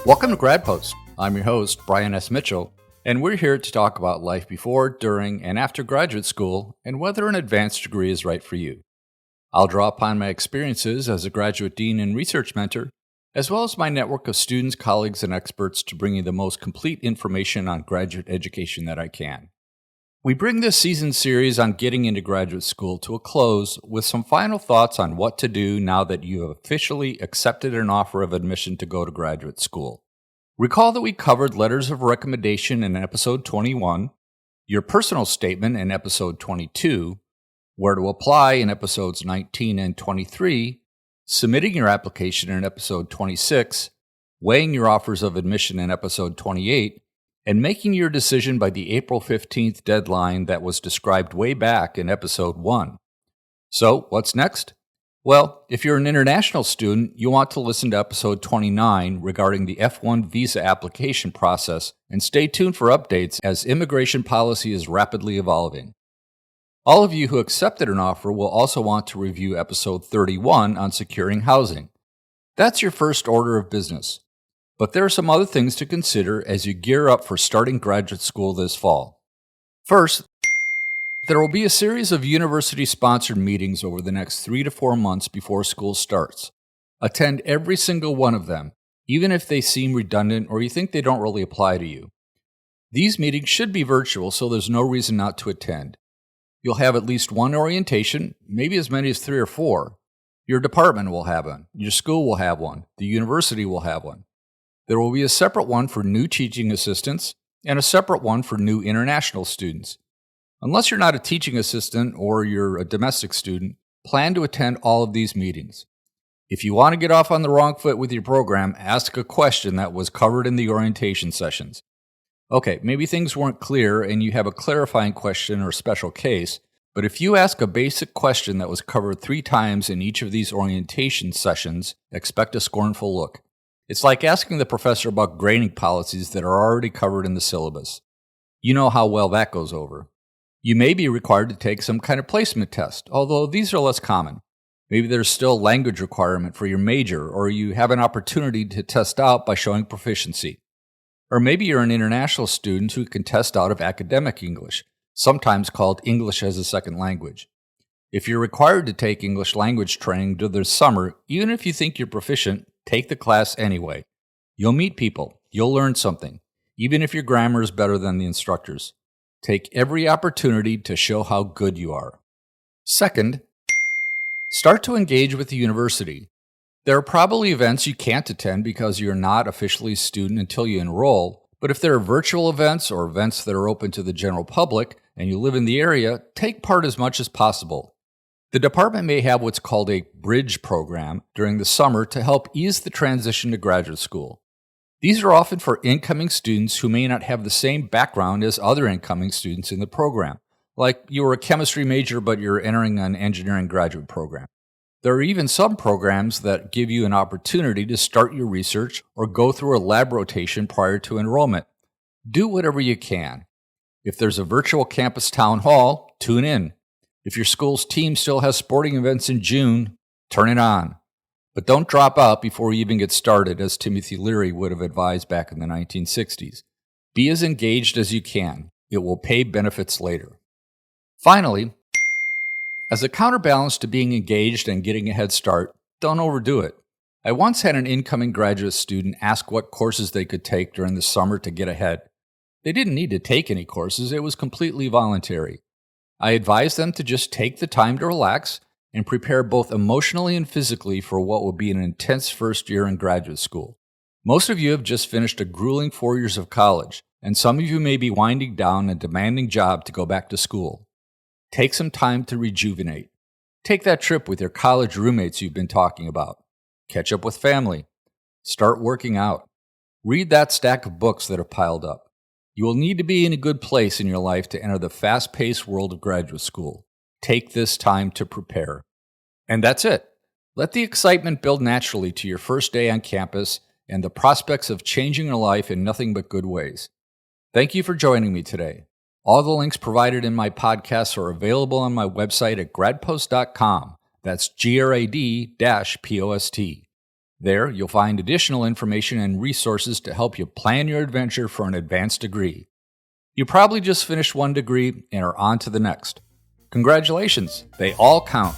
Welcome to Grad-post. I'm your host, Brian S. Mitchell, and we're here to talk about life before, during, and after graduate school and whether an advanced degree is right for you. I'll draw upon my experiences as a graduate dean and research mentor, as well as my network of students, colleagues, and experts to bring you the most complete information on graduate education that I can. We bring this season series on getting into graduate school to a close with some final thoughts on what to do now that you have officially accepted an offer of admission to go to graduate school. Recall that we covered letters of recommendation in episode 21, your personal statement in episode 22, where to apply in episodes 19 and 23, submitting your application in episode 26, weighing your offers of admission in episode 28, and making your decision by the April 15th deadline that was described way back in episode 1. So, what's next? Well, if you're an international student, you'll want to listen to episode 29 regarding the F1 visa application process, and stay tuned for updates as immigration policy is rapidly evolving. All of you who accepted an offer will also want to review episode 31 on securing housing. That's your first order of business. But there are some other things to consider as you gear up for starting graduate school this fall. First, there will be a series of university-sponsored meetings over the next 3 to 4 months before school starts. Attend every single one of them, even if they seem redundant or you think they don't really apply to you. These meetings should be virtual, so there's no reason not to attend. You'll have at least one orientation, maybe as many as 3 or 4. Your department will have one, your school will have one, the university will have one. There will be a separate one for new teaching assistants and a separate one for new international students. Unless you're not a teaching assistant or you're a domestic student, plan to attend all of these meetings. If you want to get off on the wrong foot with your program, ask a question that was covered in the orientation sessions. Okay, maybe things weren't clear and you have a clarifying question or special case, but if you ask a basic question that was covered 3 times in each of these orientation sessions, expect a scornful look. It's like asking the professor about grading policies that are already covered in the syllabus. You know how well that goes over. You may be required to take some kind of placement test, although these are less common. Maybe there's still a language requirement for your major, or you have an opportunity to test out by showing proficiency. Or maybe you're an international student who can test out of academic English, sometimes called English as a second language. If you're required to take English language training during the summer, even if you think you're proficient, take the class anyway. You'll meet people. You'll learn something, even if your grammar is better than the instructors. Take every opportunity to show how good you are. Second, start to engage with the university. There are probably events you can't attend because you're not officially a student until you enroll, but if there are virtual events or events that are open to the general public and you live in the area, take part as much as possible. The department may have what's called a bridge program during the summer to help ease the transition to graduate school. These are often for incoming students who may not have the same background as other incoming students in the program, like you were a chemistry major but you're entering an engineering graduate program. There are even some programs that give you an opportunity to start your research or go through a lab rotation prior to enrollment. Do whatever you can. If there's a virtual campus town hall, tune in. If your school's team still has sporting events in June, turn it on. But don't drop out before you even get started, as Timothy Leary would have advised back in the 1960s. Be as engaged as you can. It will pay benefits later. Finally, as a counterbalance to being engaged and getting a head start, don't overdo it. I once had an incoming graduate student ask what courses they could take during the summer to get ahead. They didn't need to take any courses. It was completely voluntary. I advised them to just take the time to relax and prepare both emotionally and physically for what will be an intense first year in graduate school. Most of you have just finished a grueling 4 years of college, and some of you may be winding down a demanding job to go back to school. Take some time to rejuvenate. Take that trip with your college roommates you've been talking about. Catch up with family. Start working out. Read that stack of books that have piled up. You will need to be in a good place in your life to enter the fast-paced world of graduate school. Take this time to prepare. And that's it. Let the excitement build naturally to your first day on campus and the prospects of changing your life in nothing but good ways. Thank you for joining me today. All the links provided in my podcasts are available on my website at gradpost.com. That's GRAD-POST. There, you'll find additional information and resources to help you plan your adventure for an advanced degree. You probably just finished one degree and are on to the next. Congratulations, they all count.